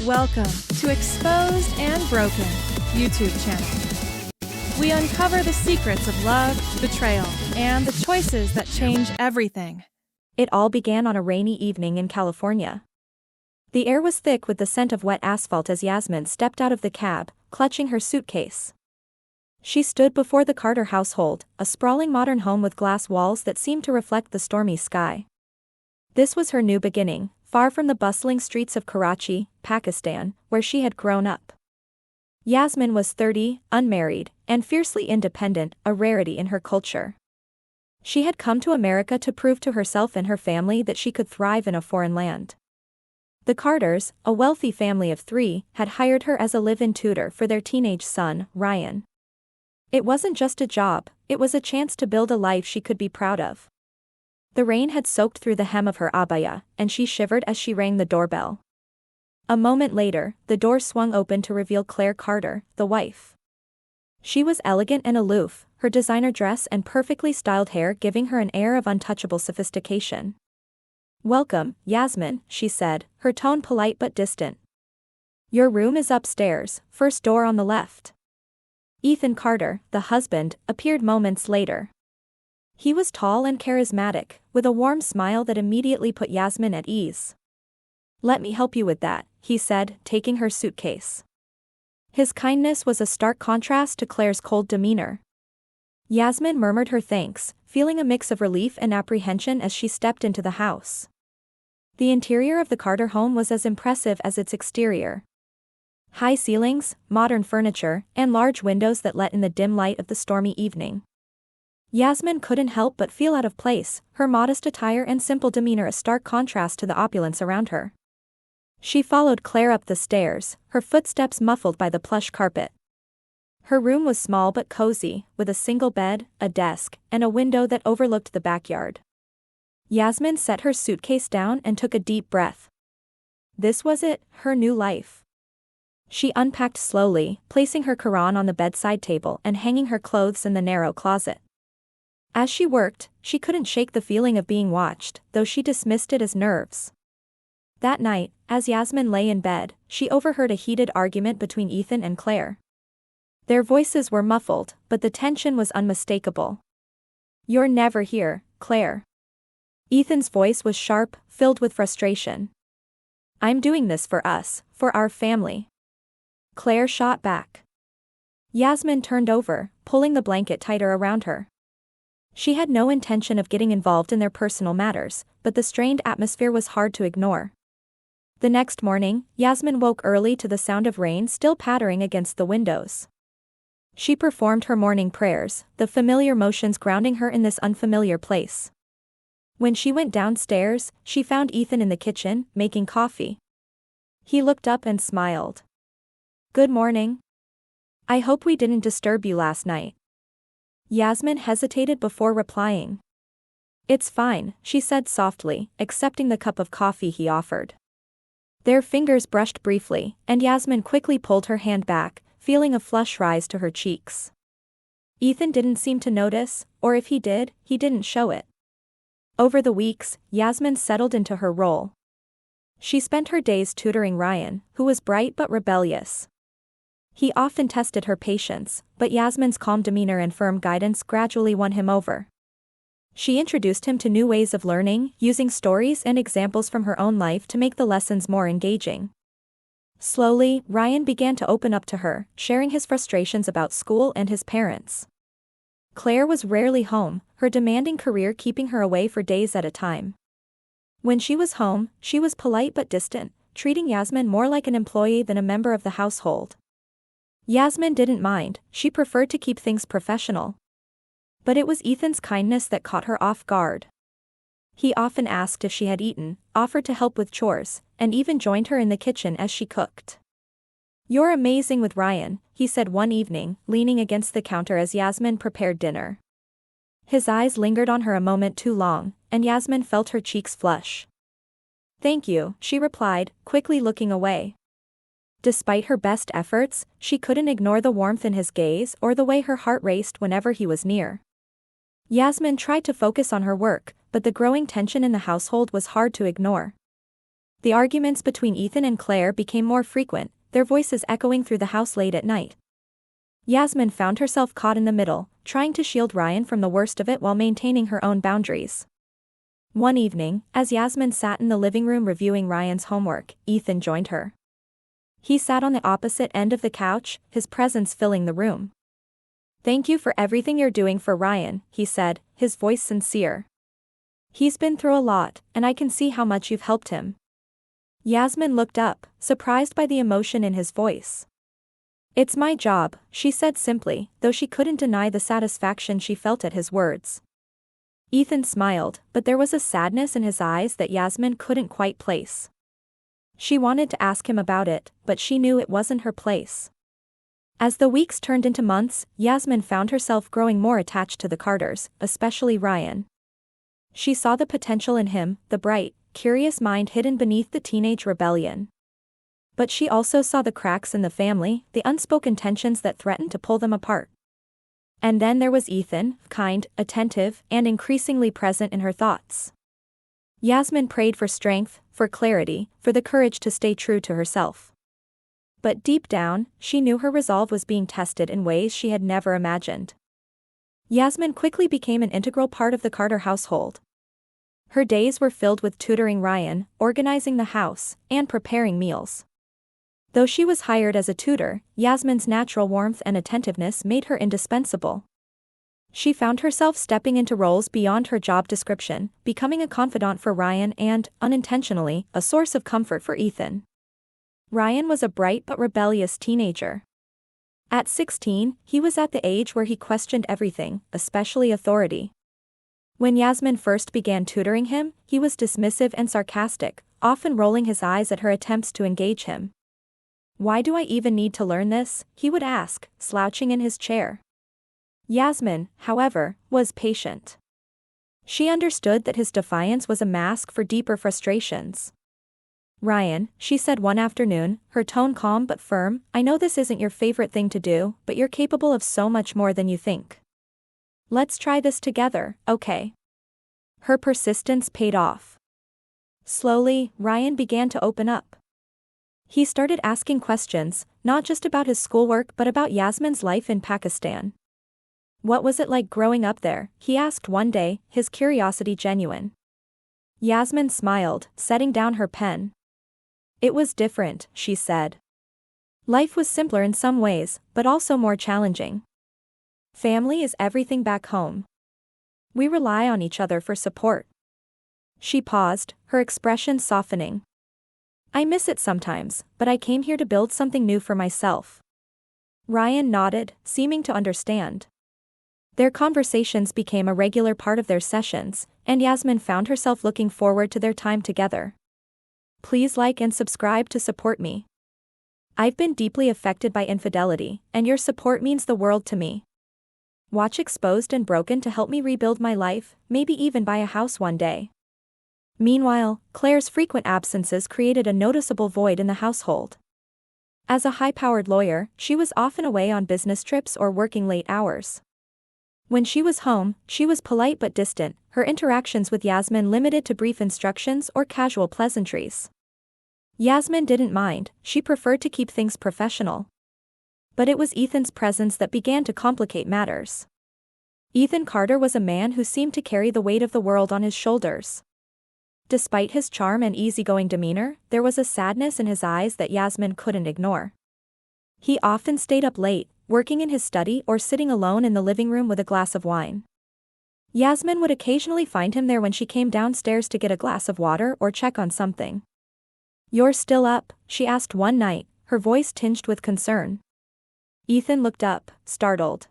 Welcome to Exposed and Broken YouTube channel. We uncover the secrets of love, betrayal, and the choices that change everything. It all began on a rainy evening in California. The air was thick with the scent of wet asphalt as Yasmin stepped out of the cab, clutching her suitcase. She stood before the Carter household, a sprawling modern home with glass walls that seemed to reflect the stormy sky. This was her new beginning, far from the bustling streets of Karachi, Pakistan, where she had grown up. Yasmin was 30, unmarried, and fiercely independent, a rarity in her culture. She had come to America to prove to herself and her family that she could thrive in a foreign land. The Carters, a wealthy family of 3, had hired her as a live-in tutor for their teenage son, Ryan. It wasn't just a job, it was a chance to build a life she could be proud of. The rain had soaked through the hem of her abaya, and she shivered as she rang the doorbell. A moment later, the door swung open to reveal Claire Carter, the wife. She was elegant and aloof, her designer dress and perfectly styled hair giving her an air of untouchable sophistication. "Welcome, Yasmin," she said, her tone polite but distant. "Your room is upstairs, first door on the left." Ethan Carter, the husband, appeared moments later. He was tall and charismatic, with a warm smile that immediately put Yasmin at ease. "Let me help you with that," he said, taking her suitcase. His kindness was a stark contrast to Claire's cold demeanor. Yasmin murmured her thanks, feeling a mix of relief and apprehension as she stepped into the house. The interior of the Carter home was as impressive as its exterior. High ceilings, modern furniture, and large windows that let in the dim light of the stormy evening. Yasmin couldn't help but feel out of place, her modest attire and simple demeanor a stark contrast to the opulence around her. She followed Claire up the stairs, her footsteps muffled by the plush carpet. Her room was small but cozy, with a single bed, a desk, and a window that overlooked the backyard. Yasmin set her suitcase down and took a deep breath. This was it, her new life. She unpacked slowly, placing her Quran on the bedside table and hanging her clothes in the narrow closet. As she worked, she couldn't shake the feeling of being watched, though she dismissed it as nerves. That night, as Yasmin lay in bed, she overheard a heated argument between Ethan and Claire. Their voices were muffled, but the tension was unmistakable. "You're never here, Claire." Ethan's voice was sharp, filled with frustration. "I'm doing this for us, for our family." Claire shot back. Yasmin turned over, pulling the blanket tighter around her. She had no intention of getting involved in their personal matters, but the strained atmosphere was hard to ignore. The next morning, Yasmin woke early to the sound of rain still pattering against the windows. She performed her morning prayers, the familiar motions grounding her in this unfamiliar place. When she went downstairs, she found Ethan in the kitchen, making coffee. He looked up and smiled. "Good morning. I hope we didn't disturb you last night." Yasmin hesitated before replying. "It's fine," she said softly, accepting the cup of coffee he offered. Their fingers brushed briefly, and Yasmin quickly pulled her hand back, feeling a flush rise to her cheeks. Ethan didn't seem to notice, or if he did, he didn't show it. Over the weeks, Yasmin settled into her role. She spent her days tutoring Ryan, who was bright but rebellious. He often tested her patience, but Yasmin's calm demeanor and firm guidance gradually won him over. She introduced him to new ways of learning, using stories and examples from her own life to make the lessons more engaging. Slowly, Ryan began to open up to her, sharing his frustrations about school and his parents. Claire was rarely home, her demanding career keeping her away for days at a time. When she was home, she was polite but distant, treating Yasmin more like an employee than a member of the household. Yasmin didn't mind, she preferred to keep things professional. But it was Ethan's kindness that caught her off guard. He often asked if she had eaten, offered to help with chores, and even joined her in the kitchen as she cooked. "You're amazing with Ryan," he said one evening, leaning against the counter as Yasmin prepared dinner. His eyes lingered on her a moment too long, and Yasmin felt her cheeks flush. "Thank you," she replied, quickly looking away. Despite her best efforts, she couldn't ignore the warmth in his gaze or the way her heart raced whenever he was near. Yasmin tried to focus on her work, but the growing tension in the household was hard to ignore. The arguments between Ethan and Claire became more frequent, their voices echoing through the house late at night. Yasmin found herself caught in the middle, trying to shield Ryan from the worst of it while maintaining her own boundaries. One evening, as Yasmin sat in the living room reviewing Ryan's homework, Ethan joined her. He sat on the opposite end of the couch, his presence filling the room. "Thank you for everything you're doing for Ryan," he said, his voice sincere. "He's been through a lot, and I can see how much you've helped him." Yasmin looked up, surprised by the emotion in his voice. "It's my job," she said simply, though she couldn't deny the satisfaction she felt at his words. Ethan smiled, but there was a sadness in his eyes that Yasmin couldn't quite place. She wanted to ask him about it, but she knew it wasn't her place. As the weeks turned into months, Yasmin found herself growing more attached to the Carters, especially Ryan. She saw the potential in him, the bright, curious mind hidden beneath the teenage rebellion. But she also saw the cracks in the family, the unspoken tensions that threatened to pull them apart. And then there was Ethan, kind, attentive, and increasingly present in her thoughts. Yasmin prayed for strength, for clarity, for the courage to stay true to herself. But deep down, she knew her resolve was being tested in ways she had never imagined. Yasmin quickly became an integral part of the Carter household. Her days were filled with tutoring Ryan, organizing the house, and preparing meals. Though she was hired as a tutor, Yasmin's natural warmth and attentiveness made her indispensable. She found herself stepping into roles beyond her job description, becoming a confidant for Ryan and, unintentionally, a source of comfort for Ethan. Ryan was a bright but rebellious teenager. At 16, he was at the age where he questioned everything, especially authority. When Yasmin first began tutoring him, he was dismissive and sarcastic, often rolling his eyes at her attempts to engage him. "Why do I even need to learn this?" he would ask, slouching in his chair. Yasmin, however, was patient. She understood that his defiance was a mask for deeper frustrations. "Ryan," she said one afternoon, her tone calm but firm, "I know this isn't your favorite thing to do, but you're capable of so much more than you think. Let's try this together, okay?" Her persistence paid off. Slowly, Ryan began to open up. He started asking questions, not just about his schoolwork but about Yasmin's life in Pakistan. "What was it like growing up there?" he asked one day, his curiosity genuine. Yasmin smiled, setting down her pen. "It was different," she said. "Life was simpler in some ways, but also more challenging. Family is everything back home. We rely on each other for support." She paused, her expression softening. "I miss it sometimes, but I came here to build something new for myself." Ryan nodded, seeming to understand. Their conversations became a regular part of their sessions, and Yasmin found herself looking forward to their time together. "Please like and subscribe to support me. I've been deeply affected by infidelity, and your support means the world to me. Watch Exposed and Broken to help me rebuild my life, maybe even buy a house one day." Meanwhile, Claire's frequent absences created a noticeable void in the household. As a high-powered lawyer, she was often away on business trips or working late hours. When she was home, she was polite but distant, her interactions with Yasmin limited to brief instructions or casual pleasantries. Yasmin didn't mind, she preferred to keep things professional. But it was Ethan's presence that began to complicate matters. Ethan Carter was a man who seemed to carry the weight of the world on his shoulders. Despite his charm and easygoing demeanor, there was a sadness in his eyes that Yasmin couldn't ignore. He often stayed up late, working in his study or sitting alone in the living room with a glass of wine. Yasmin would occasionally find him there when she came downstairs to get a glass of water or check on something. "You're still up?" she asked one night, her voice tinged with concern. Ethan looked up, startled.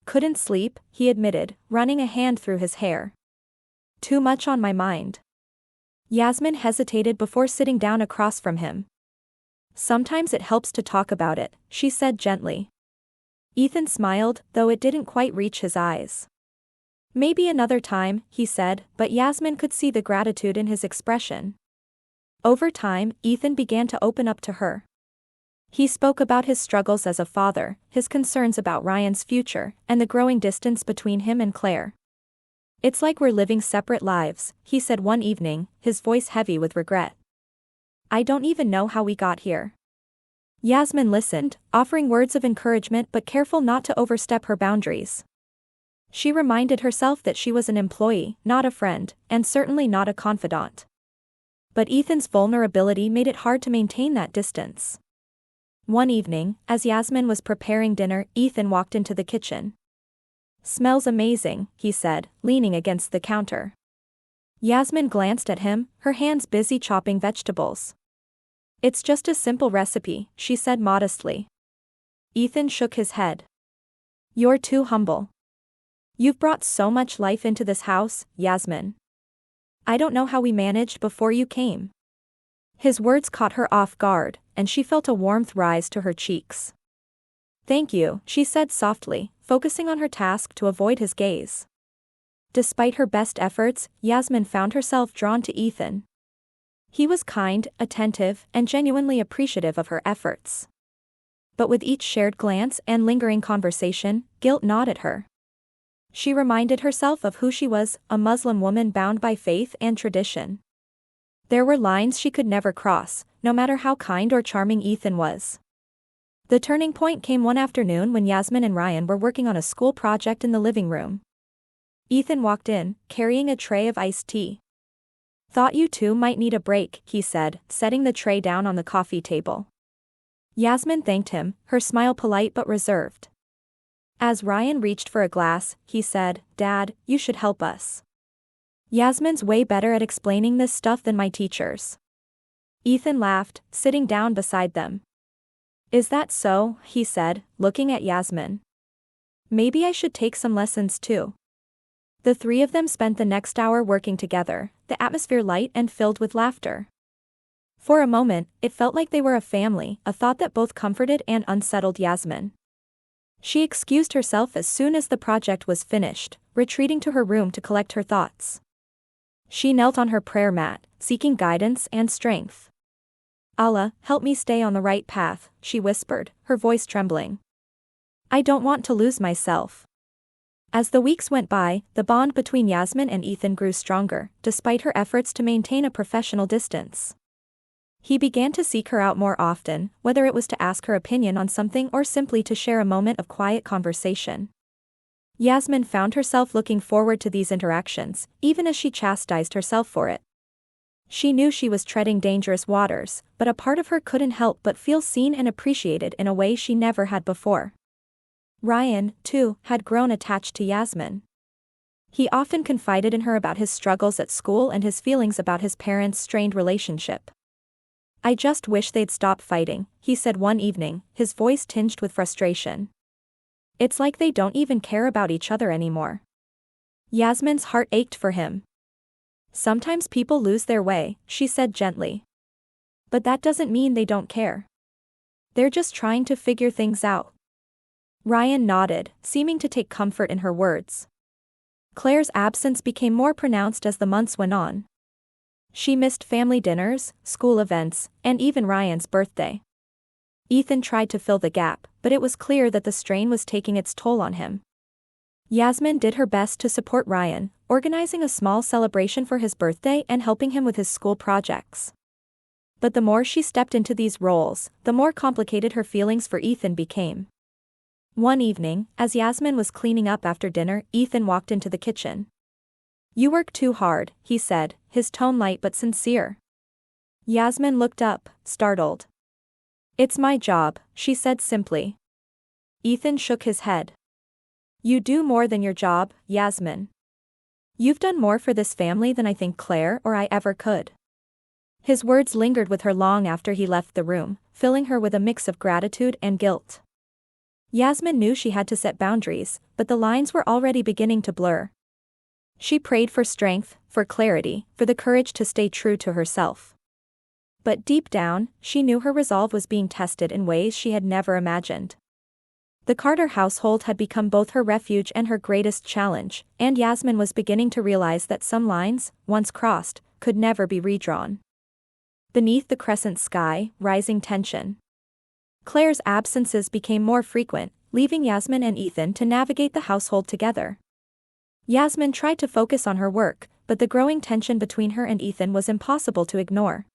"Couldn't sleep," he admitted, running a hand through his hair. "Too much on my mind." Yasmin hesitated before sitting down across from him. "Sometimes it helps to talk about it," she said gently. Ethan smiled, though it didn't quite reach his eyes. "Maybe another time," he said, but Yasmin could see the gratitude in his expression. Over time, Ethan began to open up to her. He spoke about his struggles as a father, his concerns about Ryan's future, and the growing distance between him and Claire. "It's like we're living separate lives," he said one evening, his voice heavy with regret. I don't even know how we got here. Yasmin listened, offering words of encouragement but careful not to overstep her boundaries. She reminded herself that she was an employee, not a friend, and certainly not a confidant. But Ethan's vulnerability made it hard to maintain that distance. One evening, as Yasmin was preparing dinner, Ethan walked into the kitchen. "Smells amazing," he said, leaning against the counter. Yasmin glanced at him, her hands busy chopping vegetables. "It's just a simple recipe," she said modestly. Ethan shook his head. "You're too humble. You've brought so much life into this house, Yasmin. I don't know how we managed before you came." His words caught her off guard, and she felt a warmth rise to her cheeks. "Thank you," she said softly, focusing on her task to avoid his gaze. Despite her best efforts, Yasmin found herself drawn to Ethan. He was kind, attentive, and genuinely appreciative of her efforts. But with each shared glance and lingering conversation, guilt gnawed at her. She reminded herself of who she was, a Muslim woman bound by faith and tradition. There were lines she could never cross, no matter how kind or charming Ethan was. The turning point came one afternoon when Yasmin and Ryan were working on a school project in the living room. Ethan walked in, carrying a tray of iced tea. "Thought you two might need a break," he said, setting the tray down on the coffee table. Yasmin thanked him, her smile polite but reserved. As Ryan reached for a glass, he said, "Dad, you should help us. Yasmin's way better at explaining this stuff than my teachers." Ethan laughed, sitting down beside them. "Is that so?" he said, looking at Yasmin. "Maybe I should take some lessons too." The three of them spent the next hour working together, the atmosphere light and filled with laughter. For a moment, it felt like they were a family, a thought that both comforted and unsettled Yasmin. She excused herself as soon as the project was finished, retreating to her room to collect her thoughts. She knelt on her prayer mat, seeking guidance and strength. "Allah, help me stay on the right path," she whispered, her voice trembling. "I don't want to lose myself." As the weeks went by, the bond between Yasmin and Ethan grew stronger, despite her efforts to maintain a professional distance. He began to seek her out more often, whether it was to ask her opinion on something or simply to share a moment of quiet conversation. Yasmin found herself looking forward to these interactions, even as she chastised herself for it. She knew she was treading dangerous waters, but a part of her couldn't help but feel seen and appreciated in a way she never had before. Ryan, too, had grown attached to Yasmin. He often confided in her about his struggles at school and his feelings about his parents' strained relationship. "I just wish they'd stop fighting," he said one evening, his voice tinged with frustration. "It's like they don't even care about each other anymore." Yasmin's heart ached for him. "Sometimes people lose their way," she said gently. "But that doesn't mean they don't care. They're just trying to figure things out." Ryan nodded, seeming to take comfort in her words. Claire's absence became more pronounced as the months went on. She missed family dinners, school events, and even Ryan's birthday. Ethan tried to fill the gap, but it was clear that the strain was taking its toll on him. Yasmin did her best to support Ryan, organizing a small celebration for his birthday and helping him with his school projects. But the more she stepped into these roles, the more complicated her feelings for Ethan became. One evening, as Yasmin was cleaning up after dinner, Ethan walked into the kitchen. "You work too hard," he said, his tone light but sincere. Yasmin looked up, startled. "It's my job," she said simply. Ethan shook his head. "You do more than your job, Yasmin. You've done more for this family than I think Claire or I ever could." His words lingered with her long after he left the room, filling her with a mix of gratitude and guilt. Yasmin knew she had to set boundaries, but the lines were already beginning to blur. She prayed for strength, for clarity, for the courage to stay true to herself. But deep down, she knew her resolve was being tested in ways she had never imagined. The Carter household had become both her refuge and her greatest challenge, and Yasmin was beginning to realize that some lines, once crossed, could never be redrawn. Beneath the crescent sky, rising tension. Claire's absences became more frequent, leaving Yasmin and Ethan to navigate the household together. Yasmin tried to focus on her work, but the growing tension between her and Ethan was impossible to ignore.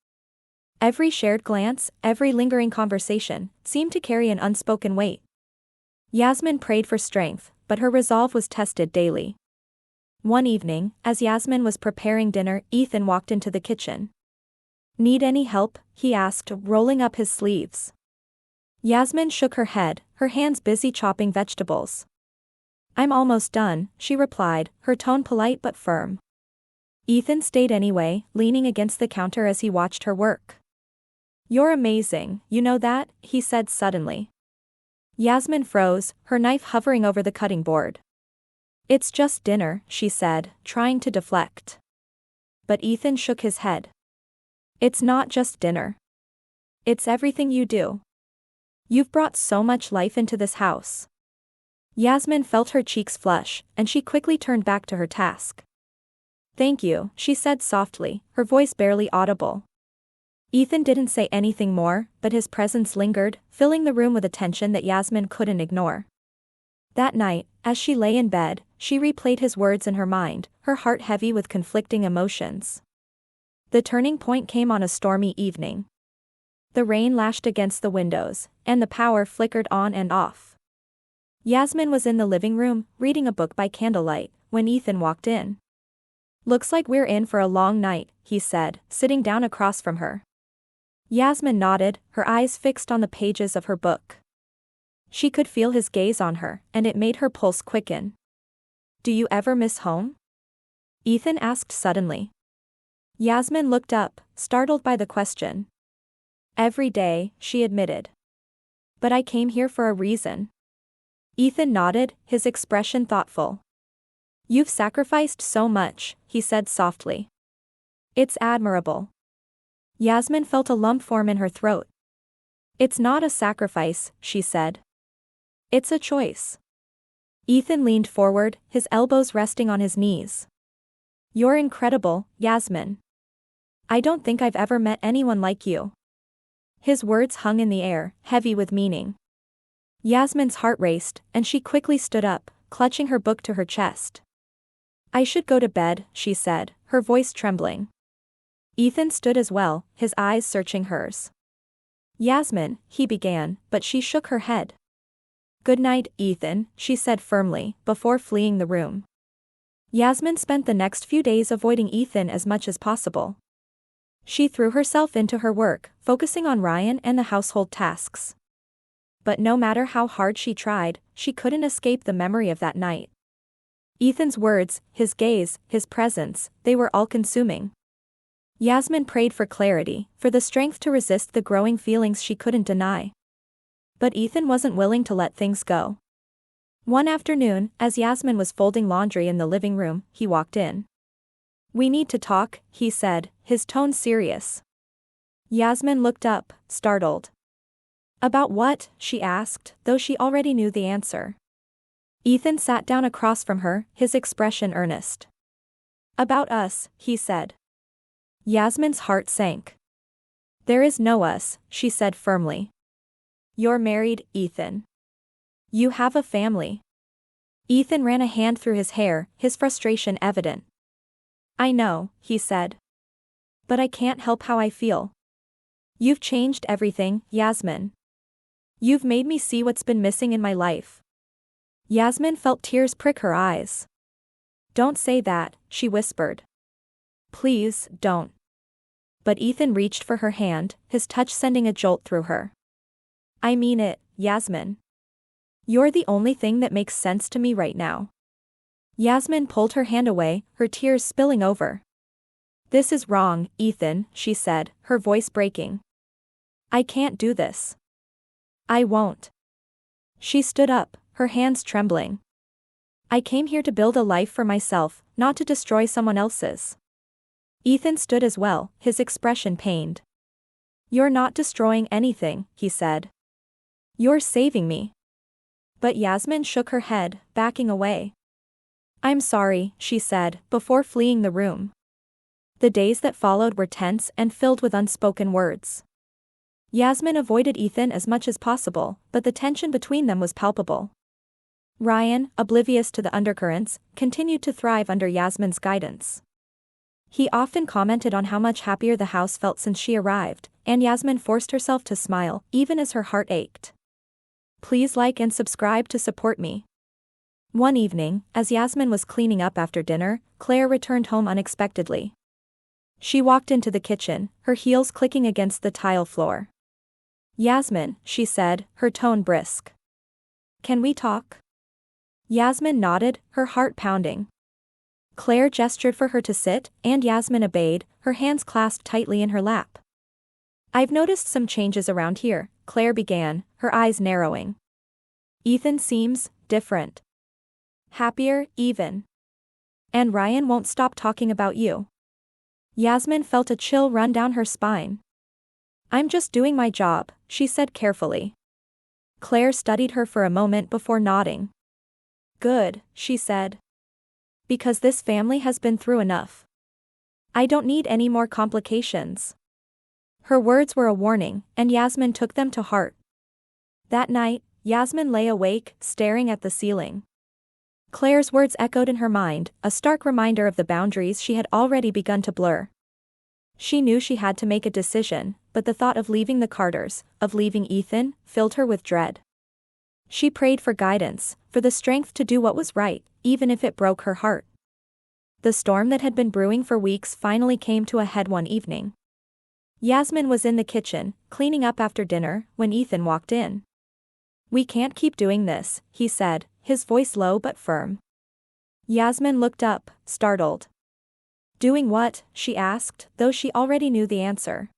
Every shared glance, every lingering conversation, seemed to carry an unspoken weight. Yasmin prayed for strength, but her resolve was tested daily. One evening, as Yasmin was preparing dinner, Ethan walked into the kitchen. "Need any help?" he asked, rolling up his sleeves. Yasmin shook her head, her hands busy chopping vegetables. "I'm almost done," she replied, her tone polite but firm. Ethan stayed anyway, leaning against the counter as he watched her work. "You're amazing, you know that?" he said suddenly. Yasmin froze, her knife hovering over the cutting board. "It's just dinner," she said, trying to deflect. But Ethan shook his head. "It's not just dinner. It's everything you do. You've brought so much life into this house." Yasmin felt her cheeks flush, and she quickly turned back to her task. "Thank you," she said softly, her voice barely audible. Ethan didn't say anything more, but his presence lingered, filling the room with a tension that Yasmin couldn't ignore. That night, as she lay in bed, she replayed his words in her mind, her heart heavy with conflicting emotions. The turning point came on a stormy evening. The rain lashed against the windows, and the power flickered on and off. Yasmin was in the living room, reading a book by candlelight, when Ethan walked in. "Looks like we're in for a long night," he said, sitting down across from her. Yasmin nodded, her eyes fixed on the pages of her book. She could feel his gaze on her, and it made her pulse quicken. "Do you ever miss home?" Ethan asked suddenly. Yasmin looked up, startled by the question. "Every day," she admitted. "But I came here for a reason." Ethan nodded, his expression thoughtful. "You've sacrificed so much," he said softly. "It's admirable." Yasmin felt a lump form in her throat. "It's not a sacrifice," she said. "It's a choice." Ethan leaned forward, his elbows resting on his knees. "You're incredible, Yasmin. I don't think I've ever met anyone like you." His words hung in the air, heavy with meaning. Yasmin's heart raced, and she quickly stood up, clutching her book to her chest. "I should go to bed," she said, her voice trembling. Ethan stood as well, his eyes searching hers. "Yasmin," he began, but she shook her head. "Good night, Ethan," she said firmly, before fleeing the room. Yasmin spent the next few days avoiding Ethan as much as possible. She threw herself into her work, focusing on Ryan and the household tasks. But no matter how hard she tried, she couldn't escape the memory of that night. Ethan's words, his gaze, his presence, they were all-consuming. Yasmin prayed for clarity, for the strength to resist the growing feelings she couldn't deny. But Ethan wasn't willing to let things go. One afternoon, as Yasmin was folding laundry in the living room, he walked in. "We need to talk," he said, his tone serious. Yasmin looked up, startled. "About what?" she asked, though she already knew the answer. Ethan sat down across from her, his expression earnest. "About us," he said. Yasmin's heart sank. "There is no us," she said firmly. "You're married, Ethan. You have a family." Ethan ran a hand through his hair, his frustration evident. "I know," he said. "But I can't help how I feel. You've changed everything, Yasmin. You've made me see what's been missing in my life." Yasmin felt tears prick her eyes. "Don't say that," she whispered. "Please, don't." But Ethan reached for her hand, his touch sending a jolt through her. "I mean it, Yasmin. You're the only thing that makes sense to me right now." Yasmin pulled her hand away, her tears spilling over. "This is wrong, Ethan," she said, her voice breaking. "I can't do this. I won't." She stood up, her hands trembling. "I came here to build a life for myself, not to destroy someone else's." Ethan stood as well, his expression pained. "You're not destroying anything," he said. "You're saving me." But Yasmin shook her head, backing away. "I'm sorry," she said, before fleeing the room. The days that followed were tense and filled with unspoken words. Yasmin avoided Ethan as much as possible, but the tension between them was palpable. Ryan, oblivious to the undercurrents, continued to thrive under Yasmin's guidance. He often commented on how much happier the house felt since she arrived, and Yasmin forced herself to smile, even as her heart ached. Please like and subscribe to support me. One evening, as Yasmin was cleaning up after dinner, Claire returned home unexpectedly. She walked into the kitchen, her heels clicking against the tile floor. Yasmin, she said, her tone brisk. Can we talk? Yasmin nodded, her heart pounding. Claire gestured for her to sit, and Yasmin obeyed, her hands clasped tightly in her lap. I've noticed some changes around here, Claire began, her eyes narrowing. Ethan seems different. Happier, even. And Ryan won't stop talking about you. Yasmin felt a chill run down her spine. I'm just doing my job, she said carefully. Claire studied her for a moment before nodding. Good, she said. Because this family has been through enough. I don't need any more complications. Her words were a warning, and Yasmin took them to heart. That night, Yasmin lay awake, staring at the ceiling. Claire's words echoed in her mind, a stark reminder of the boundaries she had already begun to blur. She knew she had to make a decision, but the thought of leaving the Carters, of leaving Ethan, filled her with dread. She prayed for guidance, for the strength to do what was right, even if it broke her heart. The storm that had been brewing for weeks finally came to a head one evening. Yasmin was in the kitchen, cleaning up after dinner, when Ethan walked in. We can't keep doing this, he said, his voice low but firm. Yasmin looked up, startled. Doing what? She asked, though she already knew the answer.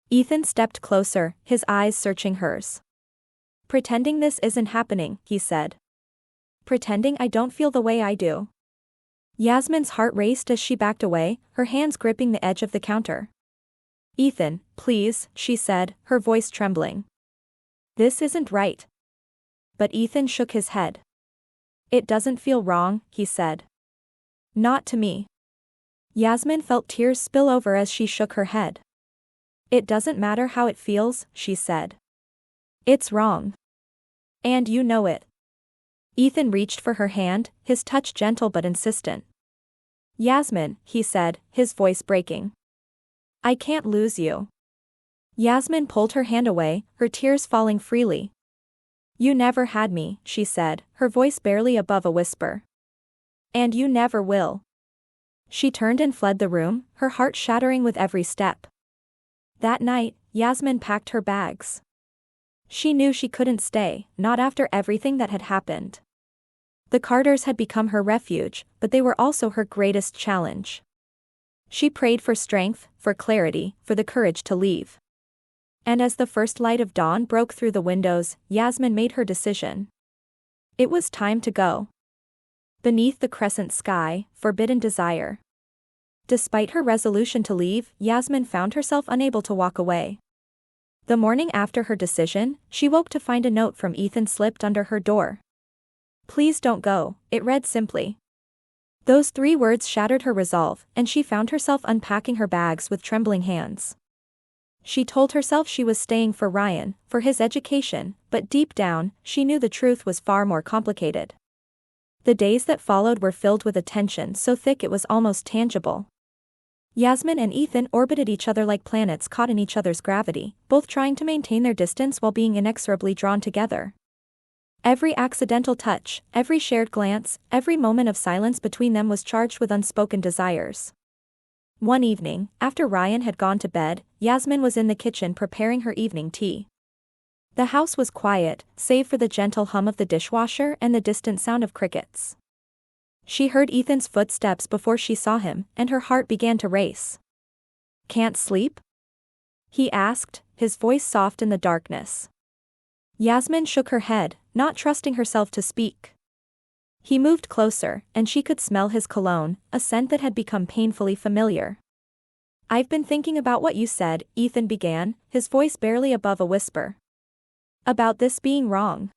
Ethan stepped closer, his eyes searching hers. Pretending this isn't happening, he said. Pretending I don't feel the way I do. Yasmin's heart raced as she backed away, her hands gripping the edge of the counter. Ethan, please, she said, her voice trembling. This isn't right. But Ethan shook his head. It doesn't feel wrong, he said. Not to me. Yasmin felt tears spill over as she shook her head. It doesn't matter how it feels, she said. It's wrong. And you know it. Ethan reached for her hand, his touch gentle but insistent. Yasmin, he said, his voice breaking. I can't lose you. Yasmin pulled her hand away, her tears falling freely. You never had me, she said, her voice barely above a whisper. And you never will. She turned and fled the room, her heart shattering with every step. That night, Yasmin packed her bags. She knew she couldn't stay, not after everything that had happened. The Carters had become her refuge, but they were also her greatest challenge. She prayed for strength, for clarity, for the courage to leave. And as the first light of dawn broke through the windows, Yasmin made her decision. It was time to go. Beneath the crescent sky, forbidden desire. Despite her resolution to leave, Yasmin found herself unable to walk away. The morning after her decision, she woke to find a note from Ethan slipped under her door. Please don't go, it read simply. Those 3 words shattered her resolve, and she found herself unpacking her bags with trembling hands. She told herself she was staying for Ryan, for his education, but deep down, she knew the truth was far more complicated. The days that followed were filled with a tension so thick it was almost tangible. Yasmin and Ethan orbited each other like planets caught in each other's gravity, both trying to maintain their distance while being inexorably drawn together. Every accidental touch, every shared glance, every moment of silence between them was charged with unspoken desires. One evening, after Ryan had gone to bed, Yasmin was in the kitchen preparing her evening tea. The house was quiet, save for the gentle hum of the dishwasher and the distant sound of crickets. She heard Ethan's footsteps before she saw him, and her heart began to race. Can't sleep? He asked, his voice soft in the darkness. Yasmin shook her head, not trusting herself to speak. He moved closer, and she could smell his cologne, a scent that had become painfully familiar. I've been thinking about what you said, Ethan began, his voice barely above a whisper. About this being wrong.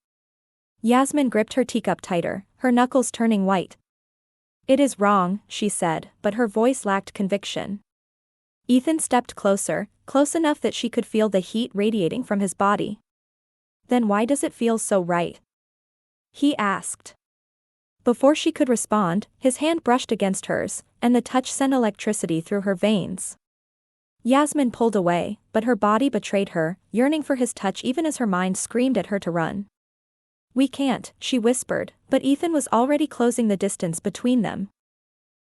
Yasmin gripped her teacup tighter, her knuckles turning white. It is wrong, she said, but her voice lacked conviction. Ethan stepped closer, close enough that she could feel the heat radiating from his body. Then why does it feel so right? He asked. Before she could respond, his hand brushed against hers, and the touch sent electricity through her veins. Yasmin pulled away, but her body betrayed her, yearning for his touch even as her mind screamed at her to run. "We can't," she whispered, but Ethan was already closing the distance between them.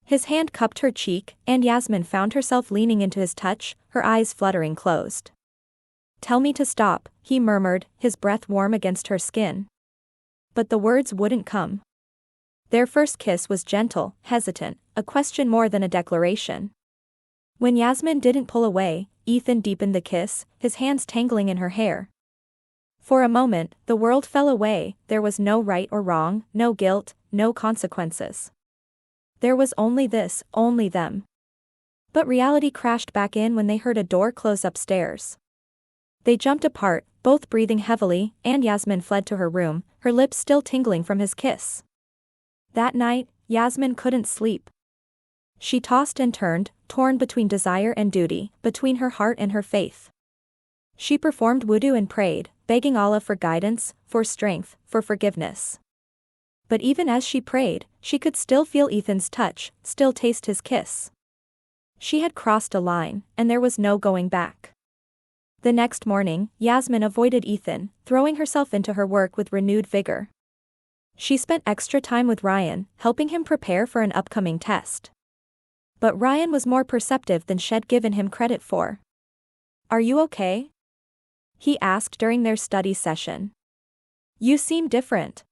His hand cupped her cheek, and Yasmin found herself leaning into his touch, her eyes fluttering closed. "Tell me to stop," he murmured, his breath warm against her skin. But the words wouldn't come. Their first kiss was gentle, hesitant, a question more than a declaration. When Yasmin didn't pull away, Ethan deepened the kiss, his hands tangling in her hair. For a moment, the world fell away, there was no right or wrong, no guilt, no consequences. There was only this, only them. But reality crashed back in when they heard a door close upstairs. They jumped apart, both breathing heavily, and Yasmin fled to her room, her lips still tingling from his kiss. That night, Yasmin couldn't sleep. She tossed and turned, torn between desire and duty, between her heart and her faith. She performed wudu and prayed, begging Allah for guidance, for strength, for forgiveness. But even as she prayed, she could still feel Ethan's touch, still taste his kiss. She had crossed a line, and there was no going back. The next morning, Yasmin avoided Ethan, throwing herself into her work with renewed vigor. She spent extra time with Ryan, helping him prepare for an upcoming test. But Ryan was more perceptive than she'd given him credit for. "Are you okay?" he asked during their study session. "You seem different."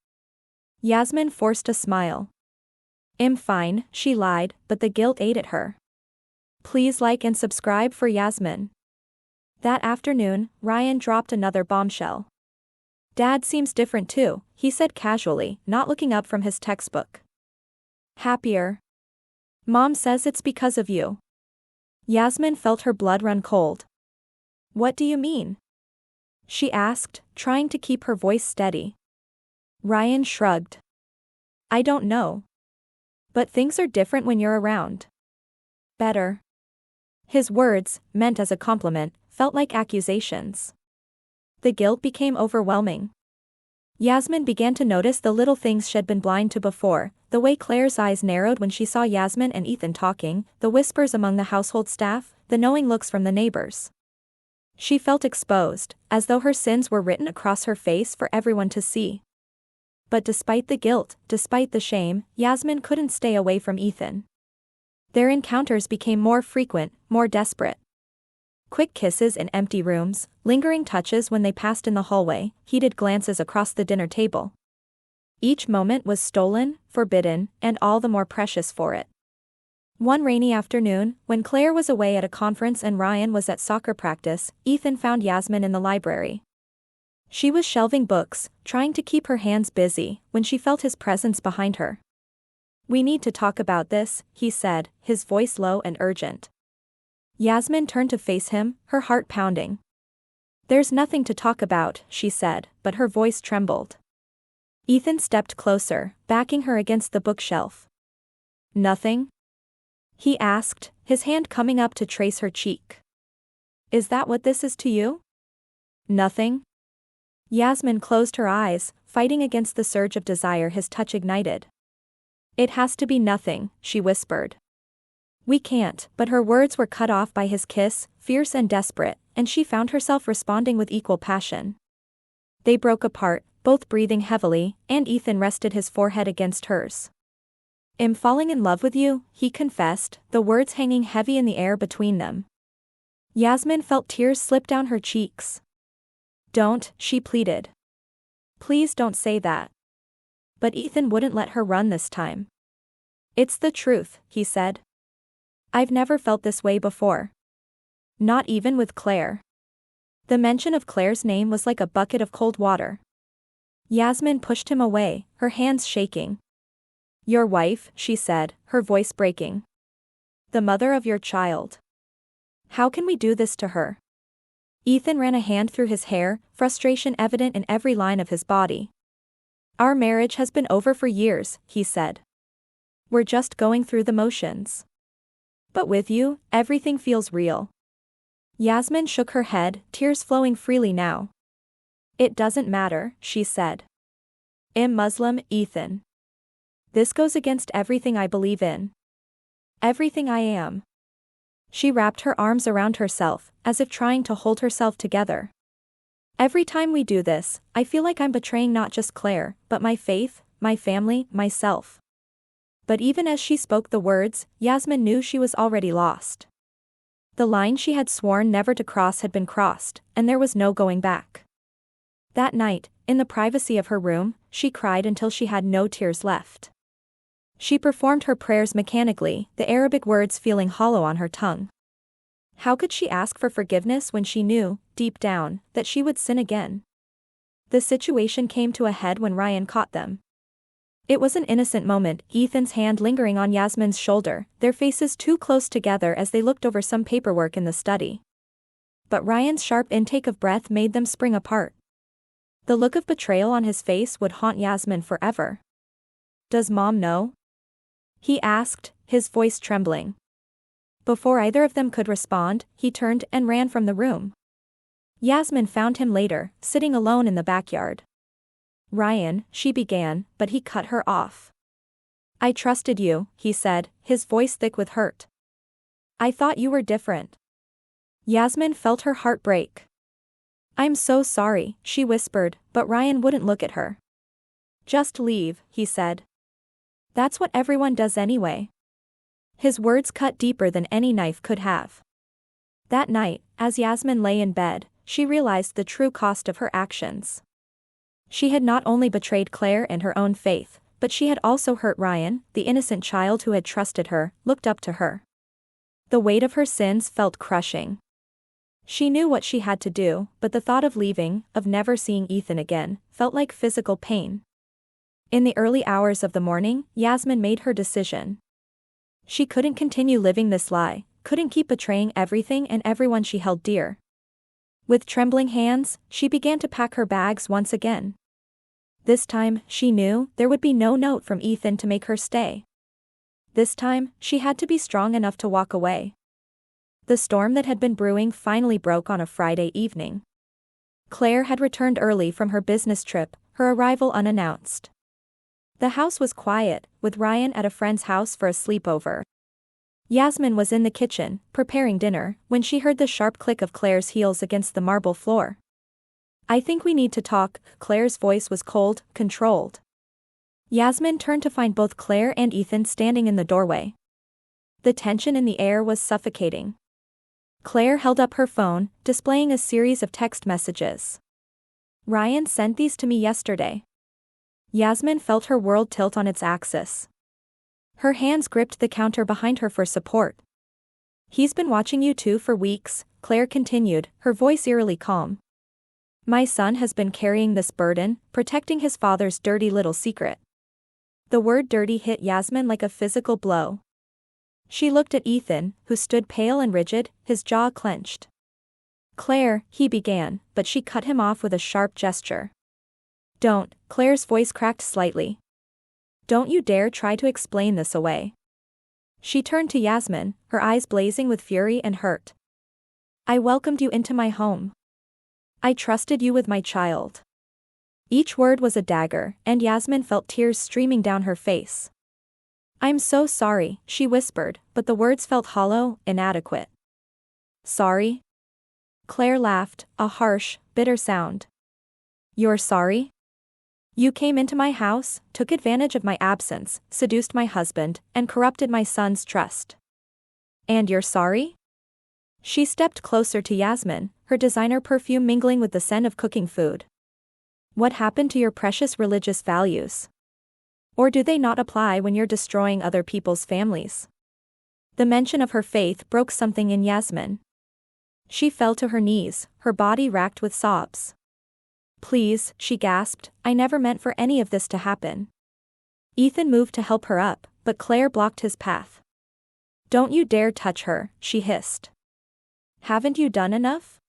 Yasmin forced a smile. "I'm fine," she lied, but the guilt ate at her. Please like and subscribe for Yasmin. That afternoon, Ryan dropped another bombshell. "Dad seems different too," he said casually, not looking up from his textbook. "Happier. Mom says it's because of you." Yasmin felt her blood run cold. "What do you mean?" she asked, trying to keep her voice steady. Ryan shrugged. "I don't know. But things are different when you're around." "Better." His words, meant as a compliment, felt like accusations. The guilt became overwhelming. Yasmin began to notice the little things she'd been blind to before, the way Claire's eyes narrowed when she saw Yasmin and Ethan talking, the whispers among the household staff, the knowing looks from the neighbors. She felt exposed, as though her sins were written across her face for everyone to see. But despite the guilt, despite the shame, Yasmin couldn't stay away from Ethan. Their encounters became more frequent, more desperate. Quick kisses in empty rooms, lingering touches when they passed in the hallway, heated glances across the dinner table. Each moment was stolen, forbidden, and all the more precious for it. One rainy afternoon, when Claire was away at a conference and Ryan was at soccer practice, Ethan found Yasmin in the library. She was shelving books, trying to keep her hands busy, when she felt his presence behind her. "We need to talk about this," he said, his voice low and urgent. Yasmin turned to face him, her heart pounding. "There's nothing to talk about," she said, but her voice trembled. Ethan stepped closer, backing her against the bookshelf. "Nothing?" he asked, his hand coming up to trace her cheek. "Is that what this is to you?" "Nothing?" Yasmin closed her eyes, fighting against the surge of desire his touch ignited. "It has to be nothing," she whispered. "We can't," but her words were cut off by his kiss, fierce and desperate, and she found herself responding with equal passion. They broke apart, both breathing heavily, and Ethan rested his forehead against hers. "I'm falling in love with you," he confessed, the words hanging heavy in the air between them. Yasmin felt tears slip down her cheeks. "Don't," she pleaded. "Please don't say that." But Ethan wouldn't let her run this time. "It's the truth," he said. "I've never felt this way before. Not even with Claire." The mention of Claire's name was like a bucket of cold water. Yasmin pushed him away, her hands shaking. "Your wife," she said, her voice breaking. "The mother of your child. How can we do this to her?" Ethan ran a hand through his hair, frustration evident in every line of his body. "Our marriage has been over for years," he said. "We're just going through the motions. But with you, everything feels real." Yasmin shook her head, tears flowing freely now. "It doesn't matter," she said. "I'm Muslim, Ethan. This goes against everything I believe in. Everything I am. She wrapped her arms around herself, as if trying to hold herself together. Every time we do this, I feel like I'm betraying not just Claire, but my faith, my family, myself. But even as she spoke the words, Yasmin knew she was already lost. The line she had sworn never to cross had been crossed, and there was no going back. That night, in the privacy of her room, she cried until she had no tears left. She performed her prayers mechanically, the Arabic words feeling hollow on her tongue. How could she ask for forgiveness when she knew, deep down, that she would sin again? The situation came to a head when Ryan caught them. It was an innocent moment, Ethan's hand lingering on Yasmin's shoulder, their faces too close together as they looked over some paperwork in the study. But Ryan's sharp intake of breath made them spring apart. The look of betrayal on his face would haunt Yasmin forever. "Does Mom know?" he asked, his voice trembling. Before either of them could respond, he turned and ran from the room. Yasmin found him later, sitting alone in the backyard. "Ryan," she began, but he cut her off. "I trusted you," he said, his voice thick with hurt. "I thought you were different." Yasmin felt her heart break. "I'm so sorry," she whispered, but Ryan wouldn't look at her. "Just leave," he said. "That's what everyone does anyway." His words cut deeper than any knife could have. That night, as Yasmin lay in bed, she realized the true cost of her actions. She had not only betrayed Claire and her own faith, but she had also hurt Ryan, the innocent child who had trusted her, looked up to her. The weight of her sins felt crushing. She knew what she had to do, but the thought of leaving, of never seeing Ethan again, felt like physical pain. In the early hours of the morning, Yasmin made her decision. She couldn't continue living this lie, couldn't keep betraying everything and everyone she held dear. With trembling hands, she began to pack her bags once again. This time, she knew, there would be no note from Ethan to make her stay. This time, she had to be strong enough to walk away. The storm that had been brewing finally broke on a Friday evening. Claire had returned early from her business trip, her arrival unannounced. The house was quiet, with Ryan at a friend's house for a sleepover. Yasmin was in the kitchen, preparing dinner, when she heard the sharp click of Claire's heels against the marble floor. "I think we need to talk," Claire's voice was cold, controlled. Yasmin turned to find both Claire and Ethan standing in the doorway. The tension in the air was suffocating. Claire held up her phone, displaying a series of text messages. "Ryan sent these to me yesterday." Yasmin felt her world tilt on its axis. Her hands gripped the counter behind her for support. "He's been watching you two for weeks," Claire continued, her voice eerily calm. "My son has been carrying this burden, protecting his father's dirty little secret." The word dirty hit Yasmin like a physical blow. She looked at Ethan, who stood pale and rigid, his jaw clenched. "Claire," he began, but she cut him off with a sharp gesture. "Don't," Claire's voice cracked slightly. "Don't you dare try to explain this away." She turned to Yasmin, her eyes blazing with fury and hurt. "I welcomed you into my home. I trusted you with my child." Each word was a dagger, and Yasmin felt tears streaming down her face. "I'm so sorry," she whispered, but the words felt hollow, inadequate. "Sorry?" Claire laughed, a harsh, bitter sound. "You're sorry? You came into my house, took advantage of my absence, seduced my husband, and corrupted my son's trust. And you're sorry?" She stepped closer to Yasmin, her designer perfume mingling with the scent of cooking food. "What happened to your precious religious values? Or do they not apply when you're destroying other people's families?" The mention of her faith broke something in Yasmin. She fell to her knees, her body racked with sobs. "Please," she gasped, "I never meant for any of this to happen." Ethan moved to help her up, but Claire blocked his path. "Don't you dare touch her," she hissed. "Haven't you done enough?"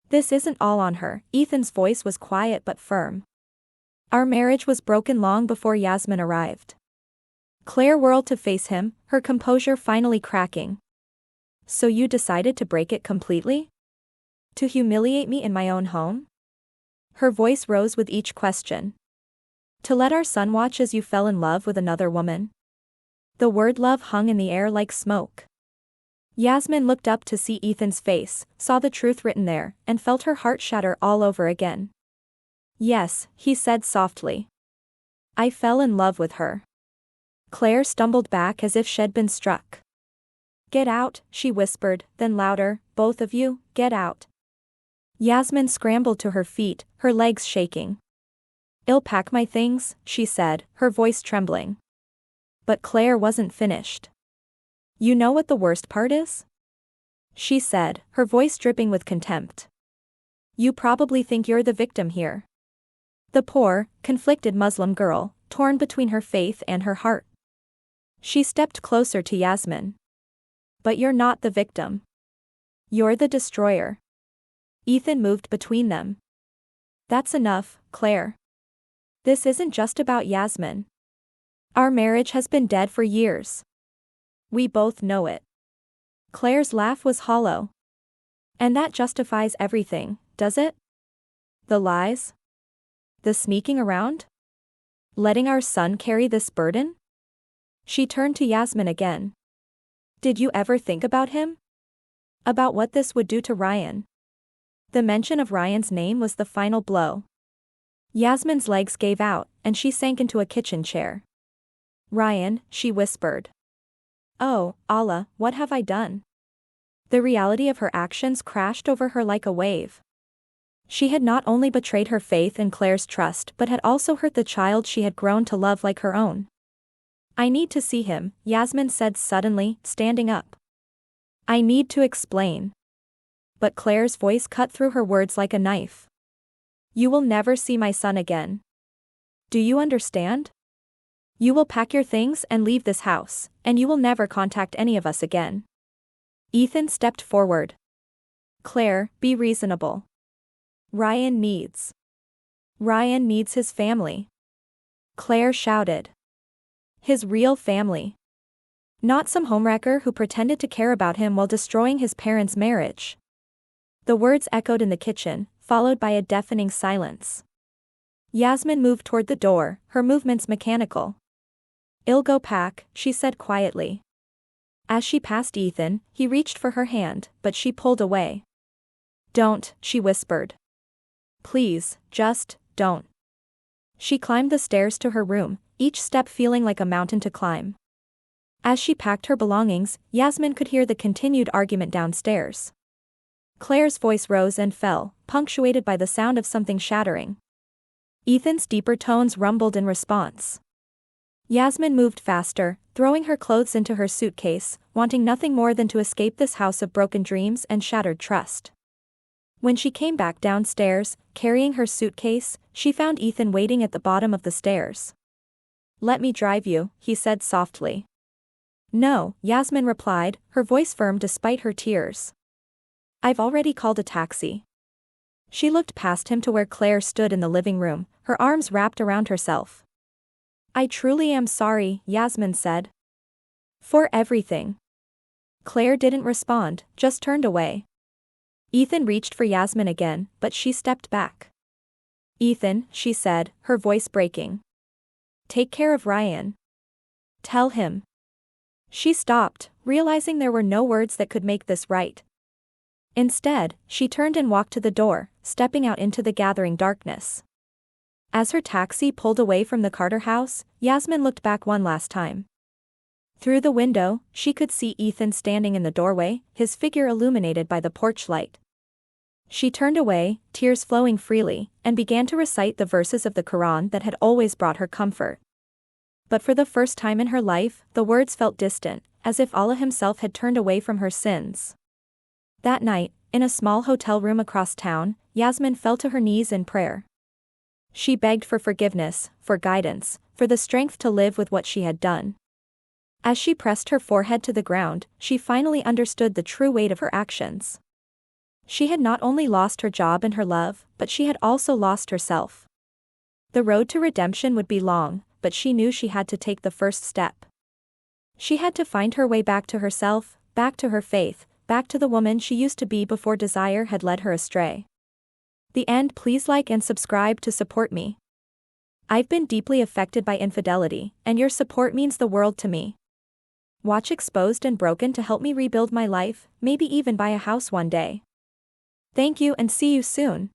"This isn't all on her," Ethan's voice was quiet but firm. "Our marriage was broken long before Yasmin arrived." Claire whirled to face him, her composure finally cracking. "So you decided to break it completely? To humiliate me in my own home?" Her voice rose with each question. To let our son watch as you fell in love with another woman? The word love hung in the air like smoke. Yasmin looked up to see Ethan's face, saw the truth written there, and felt her heart shatter all over again. Yes, he said softly. I fell in love with her. Claire stumbled back as if she'd been struck. Get out, she whispered, then louder, both of you, get out. Yasmin scrambled to her feet, her legs shaking. I'll pack my things, she said, her voice trembling. But Claire wasn't finished. You know what the worst part is? She said, her voice dripping with contempt. You probably think you're the victim here. The poor, conflicted Muslim girl, torn between her faith and her heart. She stepped closer to Yasmin. But you're not the victim. You're the destroyer. Ethan moved between them. That's enough, Claire. This isn't just about Yasmin. Our marriage has been dead for years. We both know it. Claire's laugh was hollow. And that justifies everything, does it? The lies? The sneaking around? Letting our son carry this burden? She turned to Yasmin again. Did you ever think about him? About what this would do to Ryan? The mention of Ryan's name was the final blow. Yasmin's legs gave out, and she sank into a kitchen chair. Ryan, she whispered. Oh, Allah, what have I done? The reality of her actions crashed over her like a wave. She had not only betrayed her faith and Claire's trust but had also hurt the child she had grown to love like her own. I need to see him, Yasmin said suddenly, standing up. I need to explain. But Claire's voice cut through her words like a knife. You will never see my son again. Do you understand? You will pack your things and leave this house, and you will never contact any of us again. Ethan stepped forward. Claire, be reasonable. Ryan needs his family. Claire shouted. His real family. Not some homewrecker who pretended to care about him while destroying his parents' marriage. The words echoed in the kitchen, followed by a deafening silence. Yasmin moved toward the door, her movements mechanical. I'll go pack, she said quietly. As she passed Ethan, he reached for her hand, but she pulled away. Don't, she whispered. Please, just, don't. She climbed the stairs to her room, each step feeling like a mountain to climb. As she packed her belongings, Yasmin could hear the continued argument downstairs. Claire's voice rose and fell, punctuated by the sound of something shattering. Ethan's deeper tones rumbled in response. Yasmin moved faster, throwing her clothes into her suitcase, wanting nothing more than to escape this house of broken dreams and shattered trust. When she came back downstairs, carrying her suitcase, she found Ethan waiting at the bottom of the stairs. Let me drive you, he said softly. No, Yasmin replied, her voice firm despite her tears. I've already called a taxi. She looked past him to where Claire stood in the living room, her arms wrapped around herself. I truly am sorry, Yasmin said. For everything. Claire didn't respond, just turned away. Ethan reached for Yasmin again, but she stepped back. Ethan, she said, her voice breaking. Take care of Ryan. Tell him. She stopped, realizing there were no words that could make this right. Instead, she turned and walked to the door, stepping out into the gathering darkness. As her taxi pulled away from the Carter house, Yasmin looked back one last time. Through the window, she could see Ethan standing in the doorway, his figure illuminated by the porch light. She turned away, tears flowing freely, and began to recite the verses of the Quran that had always brought her comfort. But for the first time in her life, the words felt distant, as if Allah himself had turned away from her sins. That night, in a small hotel room across town, Yasmin fell to her knees in prayer. She begged for forgiveness, for guidance, for the strength to live with what she had done. As she pressed her forehead to the ground, she finally understood the true weight of her actions. She had not only lost her job and her love, but she had also lost herself. The road to redemption would be long, but she knew she had to take the first step. She had to find her way back to herself, back to her faith, back to the woman she used to be before desire had led her astray. The end. Please like and subscribe to support me. I've been deeply affected by infidelity, and your support means the world to me. Watch Exposed and Broken to help me rebuild my life, maybe even buy a house one day. Thank you and see you soon.